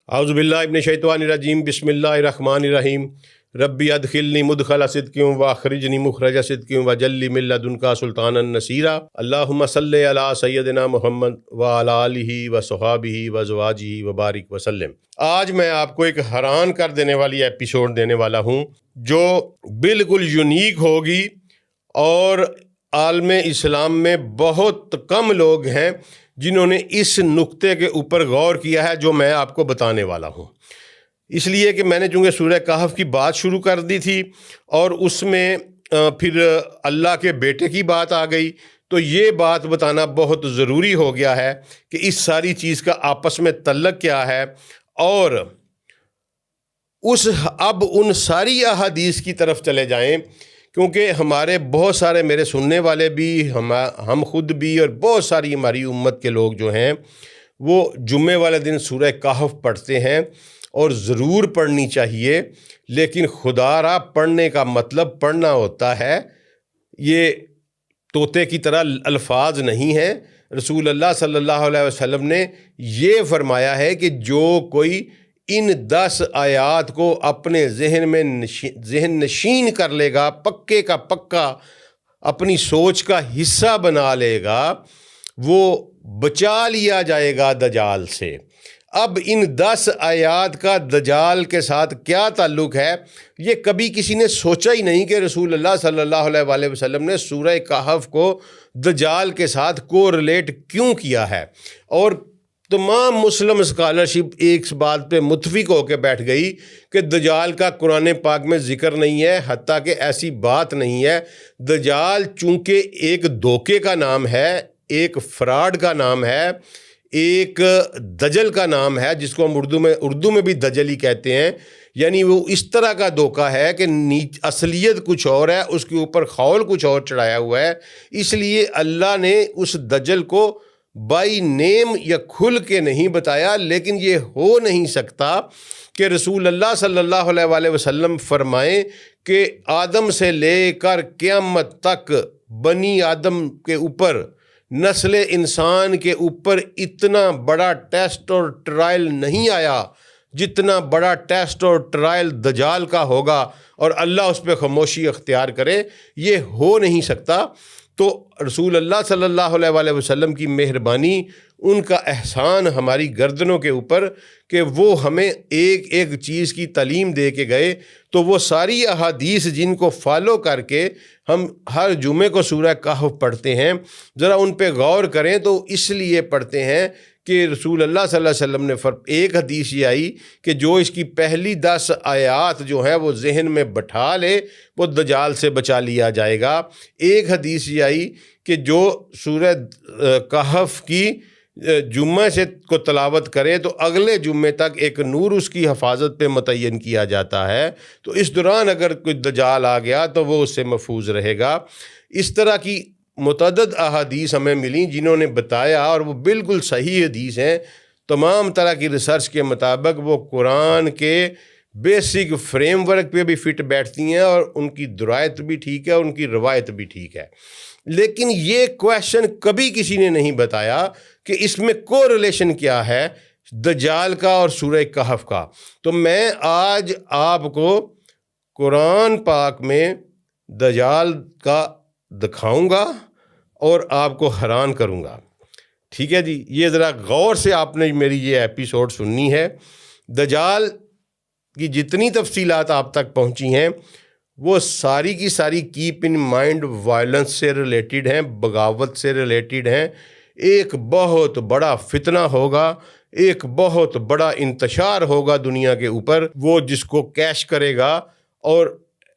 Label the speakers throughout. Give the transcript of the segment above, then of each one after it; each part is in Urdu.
Speaker 1: اعوذ باللہ من الشیطان الرجیم بسم اللہ الرحمن الرحیم ربی ادخلنی مدخل صدق واخرجنی مخرج صدق وجعل من لدنک سلطانا نصیرا اللہم صلی علی سیدنا محمد وعلی آلہ وصحبہ وازواجہ وبارک وسلم۔ آج میں آپ کو ایک حیران کر دینے والی ایپیسوڈ دینے والا ہوں جو بالکل یونیک ہوگی، اور عالم اسلام میں بہت کم لوگ ہیں جنہوں نے اس نقطے کے اوپر غور کیا ہے جو میں آپ کو بتانے والا ہوں۔ اس لیے کہ میں نے چونکہ سورہ کہف کی بات شروع کر دی تھی اور اس میں پھر اللہ کے بیٹے کی بات آ گئی، تو یہ بات بتانا بہت ضروری ہو گیا ہے کہ اس ساری چیز کا آپس میں تعلق کیا ہے، اور اب ان ساری احادیث کی طرف چلے جائیں، کیونکہ ہمارے بہت سارے میرے سننے والے بھی، ہم خود بھی، اور بہت ساری ہماری امت کے لوگ جو ہیں وہ جمعے والے دن سورہ کہف پڑھتے ہیں، اور ضرور پڑھنی چاہیے، لیکن خدا را پڑھنے کا مطلب پڑھنا ہوتا ہے، یہ طوطے کی طرح الفاظ نہیں ہیں۔ رسول اللہ صلی اللہ علیہ وسلم نے یہ فرمایا ہے کہ جو کوئی ان 10 آیات کو اپنے ذہن نشین کر لے گا، پکے کا پکا اپنی سوچ کا حصہ بنا لے گا، وہ بچا لیا جائے گا دجال سے۔ اب ان 10 آیات کا دجال کے ساتھ کیا تعلق ہے، یہ کبھی کسی نے سوچا ہی نہیں کہ رسول اللہ صلی اللہ علیہ وآلہ وسلم نے سورہ کہف کو دجال کے ساتھ کو ریلیٹ کیوں کیا ہے۔ اور تمام مسلم اسکالرشپ ایک بات پہ متفق ہو کے بیٹھ گئی کہ دجال کا قرآن پاک میں ذکر نہیں ہے، حتیٰ کہ ایسی بات نہیں ہے۔ دجال چونکہ ایک دھوکے کا نام ہے، ایک فراڈ کا نام ہے، ایک دجل کا نام ہے، جس کو ہم اردو میں بھی دجل ہی کہتے ہیں، یعنی وہ اس طرح کا دھوکہ ہے کہ اصلیت کچھ اور ہے، اس کے اوپر خول کچھ اور چڑھایا ہوا ہے۔ اس لیے اللہ نے اس دجل کو بائی نیم یا کھل کے نہیں بتایا، لیکن یہ ہو نہیں سکتا کہ رسول اللہ صلی اللہ علیہ وآلہ وسلم فرمائیں کہ آدم سے لے کر قیامت تک بنی آدم کے اوپر، نسل انسان کے اوپر اتنا بڑا ٹیسٹ اور ٹرائل نہیں آیا جتنا بڑا ٹیسٹ اور ٹرائل دجال کا ہوگا، اور اللہ اس پہ خاموشی اختیار کرے، یہ ہو نہیں سکتا۔ تو رسول اللہ صلی اللہ علیہ وآلہ وسلم کی مہربانی، ان کا احسان ہماری گردنوں کے اوپر کہ وہ ہمیں ایک ایک چیز کی تعلیم دے کے گئے، تو وہ ساری احادیث جن کو فالو کر کے ہم ہر جمعے کو سورہ کہف پڑھتے ہیں، ذرا ان پہ غور کریں تو اس لیے پڑھتے ہیں کہ رسول اللہ صلی اللہ علیہ وسلم نے ایک حدیث یہ آئی کہ جو اس کی پہلی 10 آیات جو ہیں وہ ذہن میں بٹھا لے، وہ دجال سے بچا لیا جائے گا۔ ایک حدیث یہ آئی کہ جو سورہ کہف کی جمعہ سے کو تلاوت کرے تو اگلے جمعے تک ایک نور اس کی حفاظت پہ متعین کیا جاتا ہے، تو اس دوران اگر کوئی دجال آ گیا تو وہ اس سے محفوظ رہے گا۔ اس طرح کی متعدد احادیث ہمیں ملیں جنہوں نے بتایا، اور وہ بالکل صحیح حدیث ہیں، تمام طرح کی ریسرچ کے مطابق وہ قرآن کے بیسک فریم ورک پہ بھی فٹ بیٹھتی ہیں، اور ان کی درایت بھی ٹھیک ہے، ان کی روایت بھی ٹھیک ہے۔ لیکن یہ کویشچن کبھی کسی نے نہیں بتایا کہ اس میں کو ریلیشن کیا ہے دجال کا اور سورہ کہف کا۔ تو میں آج آپ کو قرآن پاک میں دجال کا دکھاؤں گا اور آپ کو حیران کروں گا، ٹھیک ہے جی؟ یہ ذرا غور سے آپ نے میری یہ ایپیسوڈ سننی ہے۔ دجال کی جتنی تفصیلات آپ تک پہنچی ہیں وہ ساری کی ساری کیپ ان مائنڈ وائلنس سے ریلیٹڈ ہیں، بغاوت سے ریلیٹڈ ہیں۔ ایک بہت بڑا فتنہ ہوگا، ایک بہت بڑا انتشار ہوگا دنیا کے اوپر، وہ جس کو کیش کرے گا، اور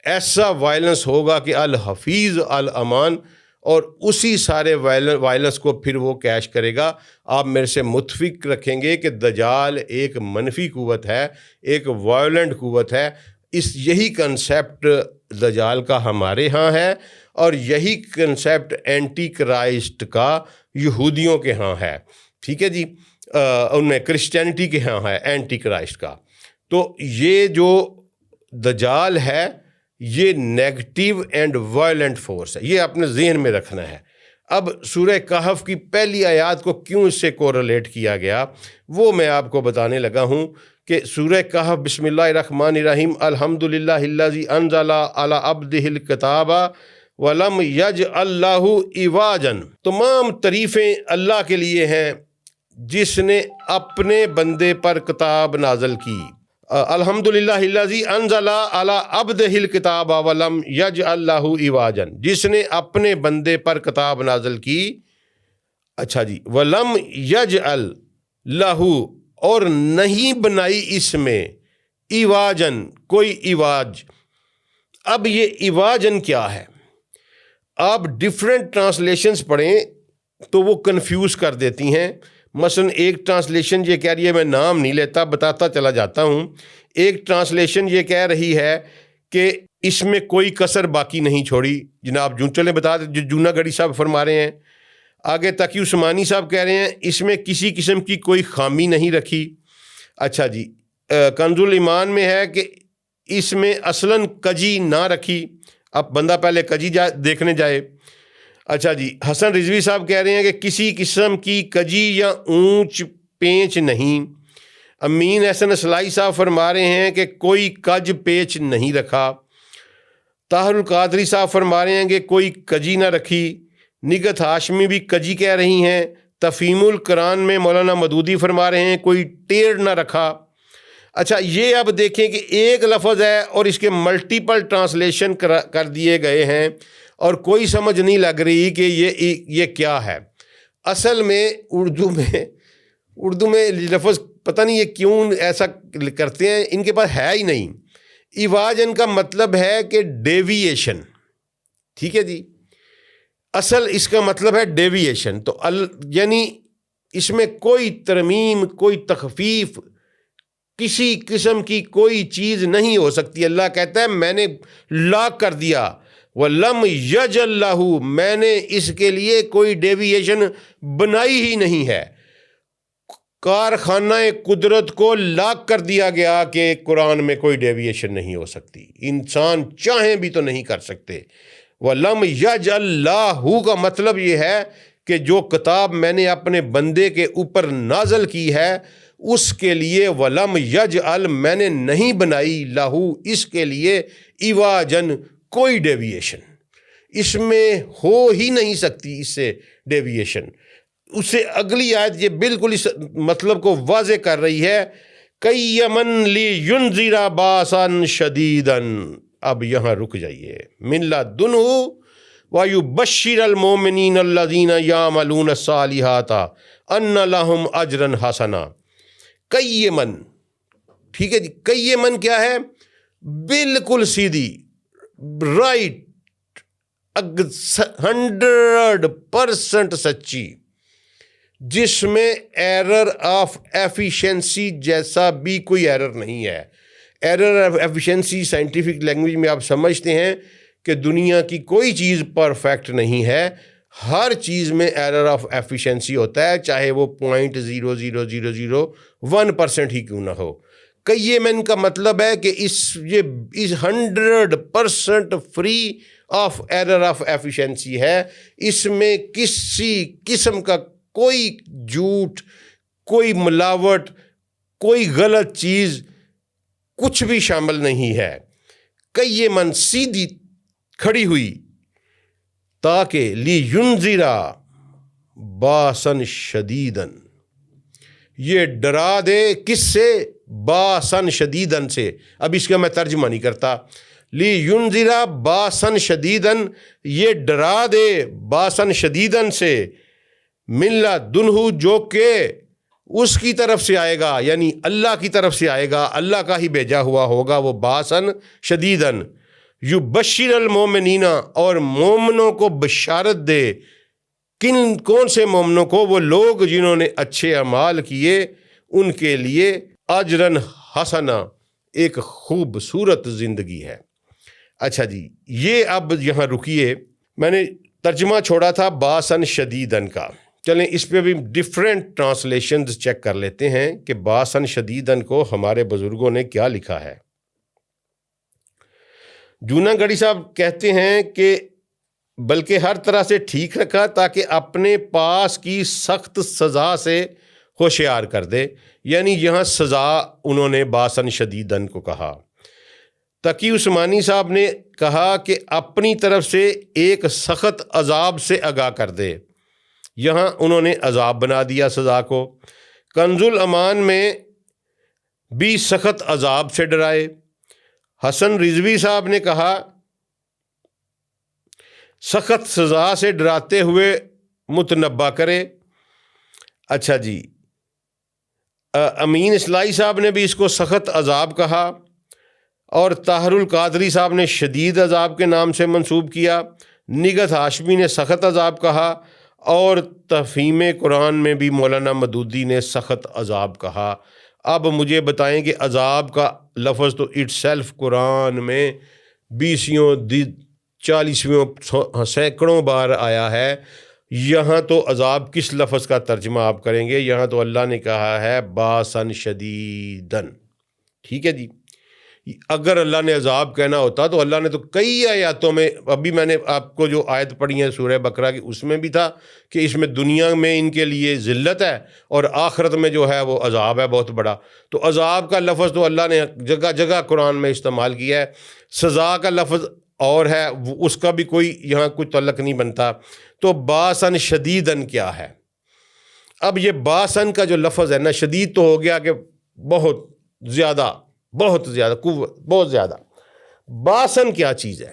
Speaker 1: ایسا وائلنس ہوگا کہ الحفیظ الامان، اور اسی سارے وائلنس کو پھر وہ کیش کرے گا۔ آپ میرے سے متفق رکھیں گے کہ دجال ایک منفی قوت ہے، ایک وائلنٹ قوت ہے۔ یہی کنسیپٹ دجال کا ہمارے ہاں ہے، اور یہی کنسیپٹ اینٹی کرائسٹ کا یہودیوں کے ہاں ہے، ٹھیک ہے جی؟ ان میں کرسچینٹی کے ہاں ہے اینٹی کرائسٹ کا۔ تو یہ جو دجال ہے یہ نیگیٹو اینڈ وائلنٹ فورس ہے، یہ اپنے ذہن میں رکھنا ہے۔ اب سورہ کہف کی پہلی آیات کو کیوں اس سے کوریلیٹ کیا گیا وہ میں آپ کو بتانے لگا ہوں کہ سورہ کہف بسم اللہ الرحمن الرحیم الحمدللہ الذی انزل علی عبدہ الکتاب ولم یجعل لہ عوجا، تمام تعریفیں اللہ کے لیے ہیں جس نے اپنے بندے پر کتاب نازل کی. الحمدللہ الذی انزل علی عبدہ الکتاب ولم یجعل لہ عوجا، جس نے اپنے بندے پر کتاب نازل کی. اچھا جی، ولم یجعل لہ، اور نہیں بنائی اس میں عواجن، کوئی عواج. اب یہ عواجن کیا ہے؟ آپ ڈفرینٹ ٹرانسلیشنز پڑھیں تو وہ کنفیوز کر دیتی ہیں. مثلا ایک ٹرانسلیشن یہ کہہ رہی ہے، میں نام نہیں لیتا، بتاتا چلا جاتا ہوں. ایک ٹرانسلیشن یہ کہہ رہی ہے کہ اس میں کوئی کسر باقی نہیں چھوڑی. جناب چلیں بتا دیں، جو جونا گڑھی صاحب فرما رہے ہیں. آگے تقی عثمانی صاحب کہہ رہے ہیں اس میں کسی قسم کی کوئی خامی نہیں رکھی. اچھا جی، کنز الایمان میں ہے کہ اس میں اصلاً کجی نہ رکھی. اب بندہ پہلے کجی دیکھنے جائے. اچھا جی، حسن رضوی صاحب کہہ رہے ہیں کہ کسی قسم کی کجی یا اونچ پیچ نہیں. امین احسن اسلائی صاحب فرما رہے ہیں کہ کوئی کج پیچ نہیں رکھا. طاہر القادری صاحب فرما رہے ہیں کہ کوئی کجی نہ رکھی. نگہت ہاشمی بھی کجی کہہ رہی ہیں. تفہیم القرآن میں مولانا مدودی فرما رہے ہیں کوئی ٹیڑھ نہ رکھا. اچھا، یہ اب دیکھیں کہ ایک لفظ ہے اور اس کے ملٹیپل ٹرانسلیشن کر دیے گئے ہیں اور کوئی سمجھ نہیں لگ رہی کہ یہ کیا ہے. اصل میں اردو میں لفظ پتہ نہیں یہ کیوں ایسا کرتے ہیں، ان کے پاس ہے ہی نہیں. عواجن کا مطلب ہے کہ ڈیویشن. ٹھیک ہے جی، اصل اس کا مطلب ہے ڈیویشن. تو یعنی اس میں کوئی ترمیم، کوئی تخفیف، کسی قسم کی کوئی چیز نہیں ہو سکتی. اللہ کہتا ہے میں نے لاک کر دیا. وَلَمْ يَجْعَلْ لَهُ، میں نے اس کے لیے کوئی ڈیویشن بنائی ہی نہیں ہے. کارخانہ قدرت کو لاک کر دیا گیا کہ قرآن میں کوئی ڈیویشن نہیں ہو سکتی. انسان چاہیں بھی تو نہیں کر سکتے. وَلَمْ يَجْعَلْ لَهُ کا مطلب یہ ہے کہ جو کتاب میں نے اپنے بندے کے اوپر نازل کی ہے اس کے لیے وَلَمْ يَجْعَلْ، میں نے نہیں بنائی لَهُ، اس کے لیے عواجن، کوئی ڈیویشن. اس میں ہو ہی نہیں سکتی اس سے ڈیویشن. اس سے اگلی آیت یہ بالکل اس مطلب کو واضح کر رہی ہے. قَيَّمًا لِيُنذِرَ بَأْسًا شَدِيدًا. اب یہاں رک جائیے. مِن لَدُنْهُ وَيُبَشِّرَ الْمُؤْمِنِينَ الَّذِينَ يَعْمَلُونَ الصَّالِحَاتِ أَنَّ لَهُمْ أَجْرًا حَسَنًا. قیمن، ٹھیک ہے جی. قیمن کیا ہے؟ بالکل سیدھی، رائٹ، 100% سچی، جس میں ایرر آف ایفیشنسی جیسا بھی کوئی ایرر نہیں ہے. Error of efficiency scientific language میں آپ سمجھتے ہیں کہ دنیا کی کوئی چیز پرفیکٹ نہیں ہے. ہر چیز میں ایرر آف ایفیشنسی ہوتا ہے، چاہے وہ 0.0001% ہی کیوں نہ ہو. قیمن کا مطلب ہے کہ اس 100% free of error of efficiency ہے. اس میں کسی قسم کا کوئی جھوٹ، کوئی ملاوٹ، کوئی غلط چیز کچھ بھی شامل نہیں ہے. قیمن، سیدھی کھڑی ہوئی، تاکہ لِيُنذِرَ بَأْسًا شَدِيدًا، یہ ڈرا دے. کس سے؟ بَأْسًا شَدِيدًا سے. اب اس کا میں ترجمہ نہیں کرتا. لِيُنذِرَ بَأْسًا شَدِيدًا، یہ ڈرا دے بَأْسًا شَدِيدًا سے. مِن لَدُنْهُ، جو کہ اس کی طرف سے آئے گا، یعنی اللہ کی طرف سے آئے گا، اللہ کا ہی بھیجا ہوا ہوگا وہ بَأْسًا شَدِيدًا. یبشر المومنین، اور مومنوں کو بشارت دے. کون سے مومنوں کو؟ وہ لوگ جنہوں نے اچھے اعمال کیے، ان کے لیے اجرن حسنا، ایک خوبصورت زندگی ہے. اچھا جی، یہ اب یہاں رکیے. میں نے ترجمہ چھوڑا تھا باسن شدیدن کا. چلیں اس پہ بھی ڈفرینٹ ٹرانسلیشنز چیک کر لیتے ہیں کہ باسن شدیدن کو ہمارے بزرگوں نے کیا لکھا ہے. جونا گڑھی صاحب کہتے ہیں کہ بلکہ ہر طرح سے ٹھیک رکھا تاکہ اپنے پاس کی سخت سزا سے ہوشیار کر دے، یعنی یہاں سزا انہوں نے باسن شدیدن کو کہا۔ تقی عثمانی صاحب نے کہا کہ اپنی طرف سے ایک سخت عذاب سے آگاہ کر دے، یہاں انہوں نے عذاب بنا دیا سزا کو۔ کنز الامان میں بھی سخت عذاب سے ڈرائے۔ حسن رضوی صاحب نے کہا سخت سزا سے ڈراتے ہوئے متنبہ کرے۔ اچھا جی، امین اصلاحی صاحب نے بھی اس کو سخت عذاب کہا، اور طاہر القادری صاحب نے شدید عذاب کے نام سے منسوب کیا۔ نگہت ہاشمی نے سخت عذاب کہا، اور تفہیم قرآن میں بھی مولانا مدودی نے سخت عذاب کہا۔ اب مجھے بتائیں کہ عذاب کا لفظ تو اٹ سیلف قرآن میں 20 40 سینکڑوں بار آیا ہے، یہاں تو عذاب کس لفظ کا ترجمہ آپ کریں گے؟ یہاں تو اللہ نے کہا ہے باسن شدیدن، ٹھیک ہے جی۔ اگر اللہ نے عذاب کہنا ہوتا تو اللہ نے تو کئی آیاتوں میں، ابھی میں نے آپ کو جو آیت پڑھی ہے سورہ بقرہ کی، اس میں بھی تھا کہ اس میں دنیا میں ان کے لیے ذلت ہے اور آخرت میں جو ہے وہ عذاب ہے بہت بڑا۔ تو عذاب کا لفظ تو اللہ نے جگہ جگہ قرآن میں استعمال کیا ہے، سزا کا لفظ اور ہے، اس کا بھی کوئی یہاں کوئی تعلق نہیں بنتا۔ تو باسن شدیدن کیا ہے؟ اب یہ باسن کا جو لفظ ہے نا، شدید تو ہو گیا کہ بہت زیادہ قوت، بہت زیادہ۔ باسن کیا چیز ہے؟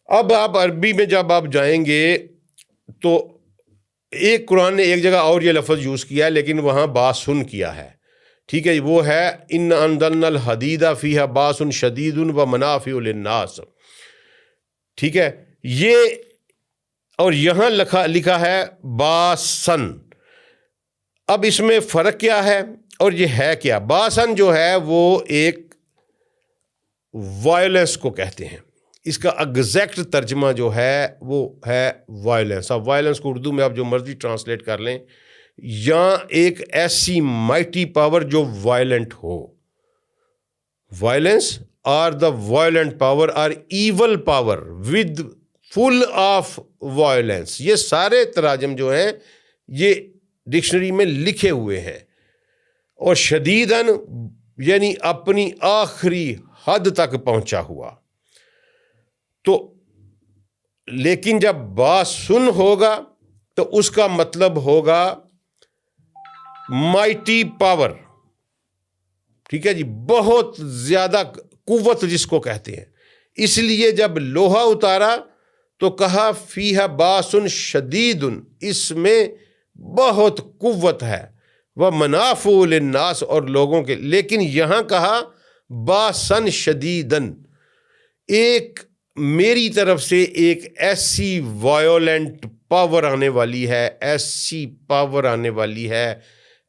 Speaker 1: اب آپ عربی میں جب آپ جائیں گے تو ایک قرآن نے ایک جگہ اور یہ لفظ یوز کیا ہے، لیکن وہاں باسن کیا ہے، ٹھیک ہے، وہ ہے ان انزلنا الحدید فیہا باس شدید و منافع للناس، ٹھیک ہے یہ، اور یہاں لکھا ہے باسن۔ اب اس میں فرق کیا ہے اور یہ ہے کیا؟ باسن جو ہے وہ ایک وائلنس کو کہتے ہیں، اس کا ایگزیکٹ ترجمہ جو ہے وہ ہے وائلنس۔ اب وائلنس کو اردو میں آپ جو مرضی ٹرانسلیٹ کر لیں، یا ایک ایسی مائٹی پاور جو وائلنٹ ہو۔ وائلنس اور دا وائلنٹ پاور اور evil power with full of violence, یہ سارے تراجم جو ہیں یہ ڈکشنری میں لکھے ہوئے ہیں۔ اور شدیدن یعنی اپنی آخری حد تک پہنچا ہوا۔ تو لیکن جب باسن ہوگا تو اس کا مطلب ہوگا مائٹی پاور، ٹھیک ہے جی، بہت زیادہ قوت جس کو کہتے ہیں۔ اس لیے جب لوہا اتارا تو کہا فیہا باسن شدیدن، اس میں بہت قوت ہے، وہ منافع للناس، اور لوگوں کے، لیکن یہاں کہا باسن شدیدن، ایک میری طرف سے ایک ایسی وائلنٹ پاور آنے والی ہے، ایسی پاور آنے والی ہے،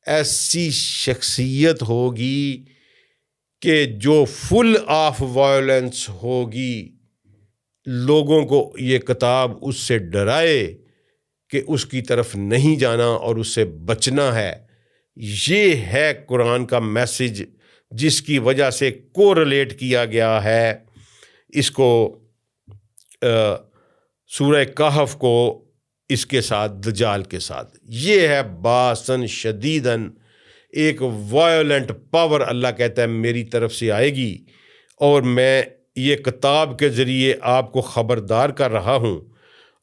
Speaker 1: ایسی شخصیت ہوگی کہ جو فل آف وائلنس ہوگی، لوگوں کو یہ کتاب اس سے ڈرائے کہ اس کی طرف نہیں جانا اور اس سے بچنا ہے۔ یہ ہے قرآن کا میسج، جس کی وجہ سے کو ریلیٹ کیا گیا ہے اس کو، سورہ کہف کو اس کے ساتھ، دجال کے ساتھ۔ یہ ہے باسن شدیدن، ایک وائلنٹ پاور اللہ کہتا ہے میری طرف سے آئے گی، اور میں یہ کتاب کے ذریعے آپ کو خبردار کر رہا ہوں۔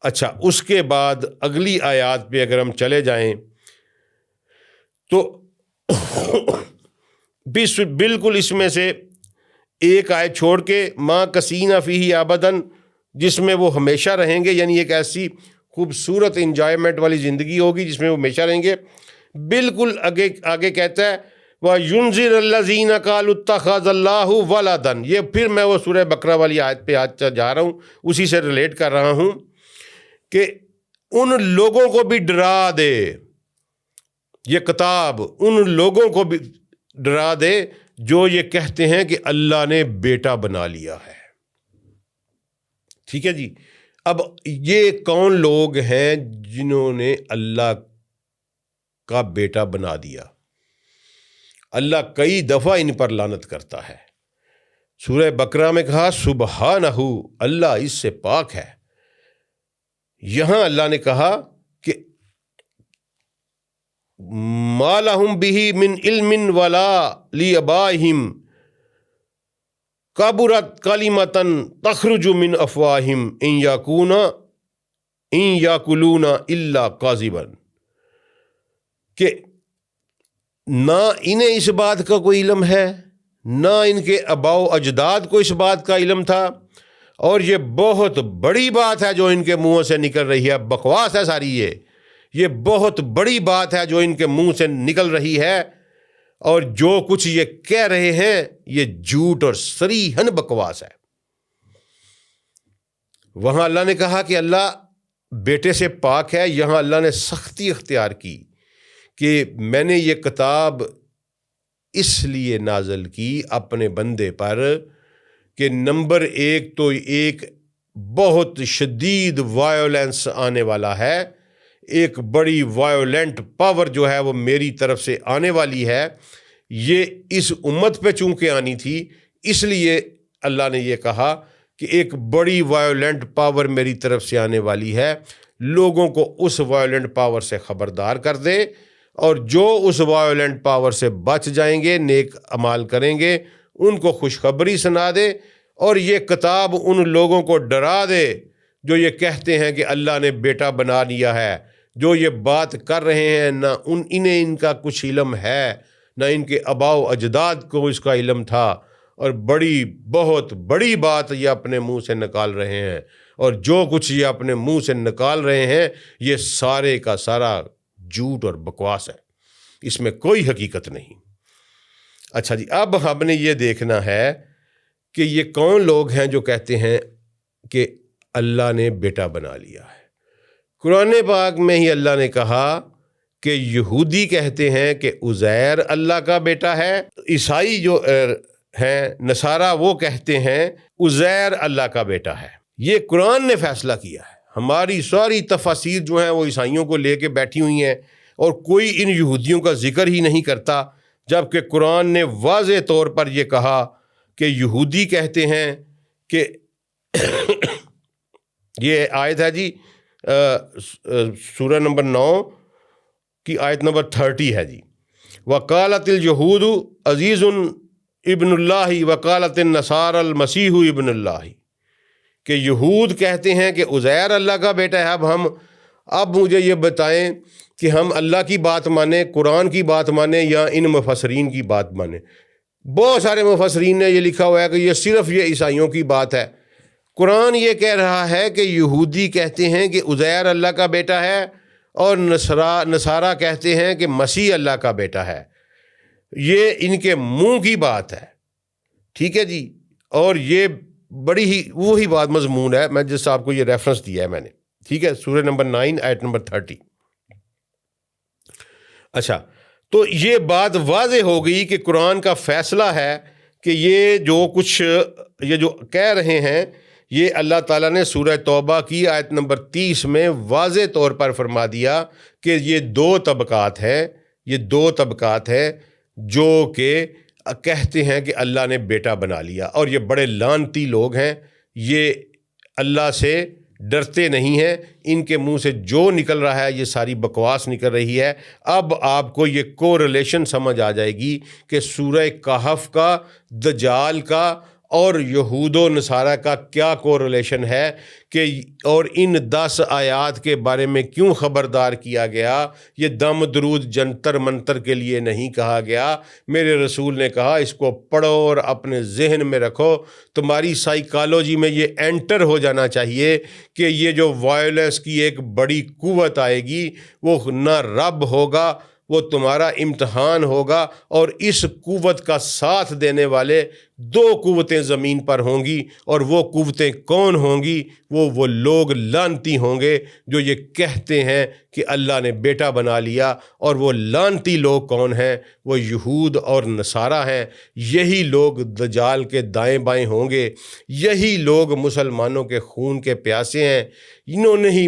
Speaker 1: اچھا، اس کے بعد اگلی آیات پہ اگر ہم چلے جائیں تو بالکل اس میں سے ایک آیت چھوڑ کے ماں کسینہ فیہ ابداً، جس میں وہ ہمیشہ رہیں گے، یعنی ایک ایسی خوبصورت انجوائمنٹ والی زندگی ہوگی جس میں وہ ہمیشہ رہیں گے۔ بالکل آگے کہتا ہے وَيُنذِرَ الَّذِينَ قَالُوا اتَّخَذَ اللَّهُ وَلَدًا، یہ پھر میں وہ سورہ بقرہ والی آیت پہ آج جا رہا ہوں، اسی سے ریلیٹ کر رہا ہوں کہ ان لوگوں کو بھی ڈرا دے، یہ کتاب ان لوگوں کو بھی ڈرا دے جو یہ کہتے ہیں کہ اللہ نے بیٹا بنا لیا ہے، ٹھیک ہے جی۔ اب یہ کون لوگ ہیں جنہوں نے اللہ کا بیٹا بنا دیا؟ اللہ کئی دفعہ ان پر لعنت کرتا ہے۔ سورہ بقرہ میں کہا سبحانہ، اللہ اس سے پاک ہے۔ یہاں اللہ نے کہا کہ ما لہم بہ من علم ولا لآبائہم کبرت کلمۃ تخرج من افواہہم ان یاکلون الا کاذبا، کہ نہ انہیں اس بات کا کوئی علم ہے، نہ ان کے آباء و اجداد کو اس بات کا علم تھا، اور یہ بہت بڑی بات ہے جو ان کے منہ سے نکل رہی ہے، بکواس ہے ساری یہ بہت بڑی بات ہے جو ان کے منہ سے نکل رہی ہے، اور جو کچھ یہ کہہ رہے ہیں یہ جھوٹ اور صریحاً بکواس ہے۔ وہاں اللہ نے کہا کہ اللہ بیٹے سے پاک ہے، یہاں اللہ نے سختی اختیار کی کہ میں نے یہ کتاب اس لیے نازل کی اپنے بندے پر کہ نمبر ایک تو ایک بہت شدید وائلنس آنے والا ہے، ایک بڑی وائلنٹ پاور جو ہے وہ میری طرف سے آنے والی ہے، یہ اس امت پہ چونکہ آنی تھی، اس لیے اللہ نے یہ کہا کہ ایک بڑی وائلنٹ پاور میری طرف سے آنے والی ہے، لوگوں کو اس وائلنٹ پاور سے خبردار کر دے، اور جو اس وائلنٹ پاور سے بچ جائیں گے، نیک اعمال کریں گے، ان کو خوشخبری سنا دے، اور یہ کتاب ان لوگوں کو ڈرا دے جو یہ کہتے ہیں کہ اللہ نے بیٹا بنا لیا ہے، جو یہ بات کر رہے ہیں نہ انہیں ان کا کچھ علم ہے، نہ ان کے آباء و اجداد کو اس کا علم تھا، اور بہت بڑی بات یہ اپنے منہ سے نکال رہے ہیں، اور جو کچھ یہ اپنے منہ سے نکال رہے ہیں یہ سارے کا سارا جھوٹ اور بکواس ہے، اس میں کوئی حقیقت نہیں۔ اچھا جی، اب ہم نے یہ دیکھنا ہے کہ یہ کون لوگ ہیں جو کہتے ہیں کہ اللہ نے بیٹا بنا لیا ہے۔ قرآن پاک میں ہی اللہ نے کہا کہ یہودی کہتے ہیں کہ عزیر اللہ کا بیٹا ہے، عیسائی جو ہیں نصارہ وہ کہتے ہیں عزیر اللہ کا بیٹا ہے۔ یہ قرآن نے فیصلہ کیا ہے، ہماری ساری تفاسیر جو ہیں وہ عیسائیوں کو لے کے بیٹھی ہوئی ہیں، اور کوئی ان یہودیوں کا ذکر ہی نہیں کرتا، جبکہ قرآن نے واضح طور پر یہ کہا کہ یہودی کہتے ہیں کہ یہ آیت ہے جی سورہ نمبر 9 کی آیت نمبر 30 ہے جی، وقالت الجہود عزیز ابن اللہ وقالت النصارى المسیح ابن اللہ، کہ یہود کہتے ہیں کہ عزیر اللہ کا بیٹا ہے۔ اب مجھے یہ بتائیں کہ ہم اللہ کی بات مانیں، قرآن کی بات مانیں، یا ان مفسرین کی بات مانیں؟ بہت سارے مفسرین نے یہ لکھا ہوا ہے کہ یہ صرف یہ عیسائیوں کی بات ہے۔ قرآن یہ کہہ رہا ہے کہ یہودی کہتے ہیں کہ عزیر اللہ کا بیٹا ہے، اور نصارہ کہتے ہیں کہ مسیح اللہ کا بیٹا ہے۔ یہ ان کے منہ کی بات ہے، ٹھیک ہے جی، اور یہ بڑی ہی وہی بات مضمون ہے، میں جس آپ کو یہ ریفرنس دیا ہے میں نے، ٹھیک ہے، سورہ نمبر 9 آیت نمبر 30۔ اچھا، تو یہ بات واضح ہو گئی کہ قرآن کا فیصلہ ہے کہ یہ جو کہہ رہے ہیں، یہ اللہ تعالیٰ نے سورہ توبہ کی آیت نمبر 30 میں واضح طور پر فرما دیا کہ یہ دو طبقات ہیں جو کہ کہتے ہیں کہ اللہ نے بیٹا بنا لیا، اور یہ بڑے لعنتی لوگ ہیں، یہ اللہ سے ڈرتے نہیں ہیں، ان کے منہ سے جو نکل رہا ہے یہ ساری بکواس نکل رہی ہے۔ اب آپ کو یہ کوریلیشن سمجھ آ جائے گی کہ سورہ کہف کا، دجال کا اور یہود و نصارہ کا کیا کوریلیشن ہے، کہ اور ان 10 آیات کے بارے میں کیوں خبردار کیا گیا۔ یہ دم درود جنتر منتر کے لیے نہیں کہا گیا، میرے رسول نے کہا اس کو پڑھو اور اپنے ذہن میں رکھو، تمہاری سائیکالوجی میں یہ انٹر ہو جانا چاہیے کہ یہ جو وائلنس کی ایک بڑی قوت آئے گی وہ نہ رب ہوگا، وہ تمہارا امتحان ہوگا، اور اس قوت کا ساتھ دینے والے 2 قوتیں زمین پر ہوں گی، اور وہ قوتیں کون ہوں گی؟ وہ لوگ لعنتی ہوں گے جو یہ کہتے ہیں کہ اللہ نے بیٹا بنا لیا، اور وہ لعنتی لوگ کون ہیں؟ وہ یہود اور نصارہ ہیں۔ یہی لوگ دجال کے دائیں بائیں ہوں گے، یہی لوگ مسلمانوں کے خون کے پیاسے ہیں، انہوں نے ہی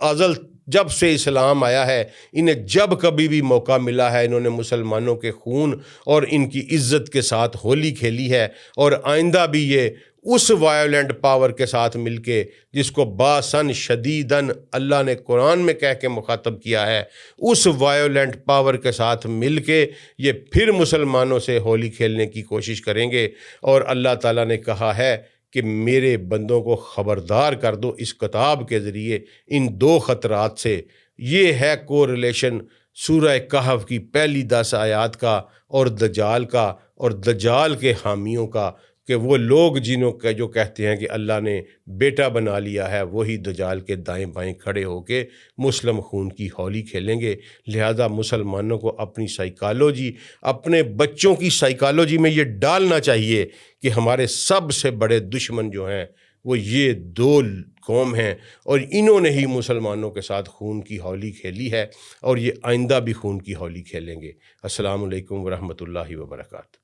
Speaker 1: ازل جب سے اسلام آیا ہے انہیں جب کبھی بھی موقع ملا ہے انہوں نے مسلمانوں کے خون اور ان کی عزت کے ساتھ ہولی کھیلی ہے، اور آئندہ بھی یہ اس وائلنٹ پاور کے ساتھ مل کے جس کو باسن شدیدن اللہ نے قرآن میں کہہ کے مخاطب کیا ہے، اس وائلنٹ پاور کے ساتھ مل کے یہ پھر مسلمانوں سے ہولی کھیلنے کی کوشش کریں گے۔ اور اللہ تعالیٰ نے کہا ہے کہ میرے بندوں کو خبردار کر دو اس کتاب کے ذریعے ان دو خطرات سے۔ یہ ہے کوریلیشن سورہ کہف کی پہلی 10 آیات کا اور دجال کا اور دجال کے حامیوں کا، کہ وہ لوگ جنہوں کا جو کہتے ہیں کہ اللہ نے بیٹا بنا لیا ہے وہی دجال کے دائیں بائیں کھڑے ہو کے مسلم خون کی ہولی کھیلیں گے۔ لہذا مسلمانوں کو اپنی سائیکالوجی، اپنے بچوں کی سائیکالوجی میں یہ ڈالنا چاہیے کہ ہمارے سب سے بڑے دشمن جو ہیں وہ یہ دو قوم ہیں، اور انہوں نے ہی مسلمانوں کے ساتھ خون کی ہولی کھیلی ہے اور یہ آئندہ بھی خون کی ہولی کھیلیں گے۔ السلام علیکم ورحمۃ اللہ وبرکاتہ۔